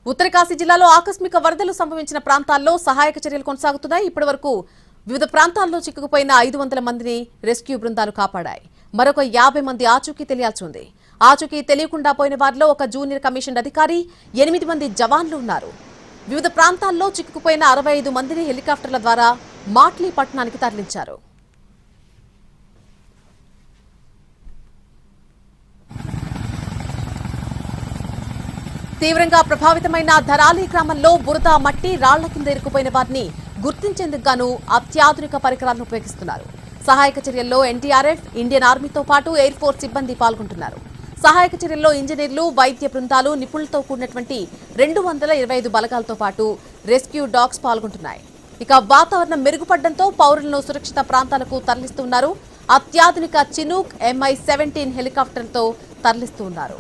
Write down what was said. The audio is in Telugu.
ఉత్తరకాశీ జిల్లాలో ఆకస్మిక వరదలు సంభవించిన ప్రాంతాల్లో సహాయక చర్యలు కొనసాగుతున్నాయి. ఇప్పటివరకు వివిధ ప్రాంతాల్లో చిక్కుకుపోయిన 500 మందిని రెస్క్యూ బృందాలు కాపాడాయి. మరొక 50 మంది ఆచూకీ తెలియాల్సి ఉంది. ఆచూకీ తెలియకుండా పోయిన వారిలో ఒక జూనియర్ కమిషన్ అధికారి, 8 మంది జవాన్లు ఉన్నారు. వివిధ ప్రాంతాల్లో చిక్కుకుపోయిన 65 మందిని హెలికాప్టర్ల ద్వారా మాట్లీ పట్టణానికి తరలించారు. తీవ్రంగా ప్రభావితమైన ధరాలి గ్రామంలో బురద, మట్టి, రాళ్ల కింద ఇరుక్కుపోయిన వారిని గుర్తించేందుకు గాను అత్యాధునిక పరికరాలను ఉపయోగిస్తున్నారు. సహాయక చర్యల్లో ఎన్డీఆర్ఎఫ్, ఇండియన్ ఆర్మీతో పాటు ఎయిర్ ఫోర్స్ సిబ్బంది పాల్గొంటున్నారు. సహాయక చర్యల్లో ఇంజనీర్లు, వైద్య బృందాలు, నిపుణులతో కూడినటువంటి 225 బలగాలతో పాటు రెస్క్యూ డాగ్స్ పాల్గొంటున్నాయి. ఇక వాతావరణం మెరుగుపడడంతో పౌరులను సురక్షిత ప్రాంతాలకు తరలిస్తున్నారు. అత్యాధునిక చినూక్ MI-17 హెలికాప్టర్తో తరలిస్తున్నారు.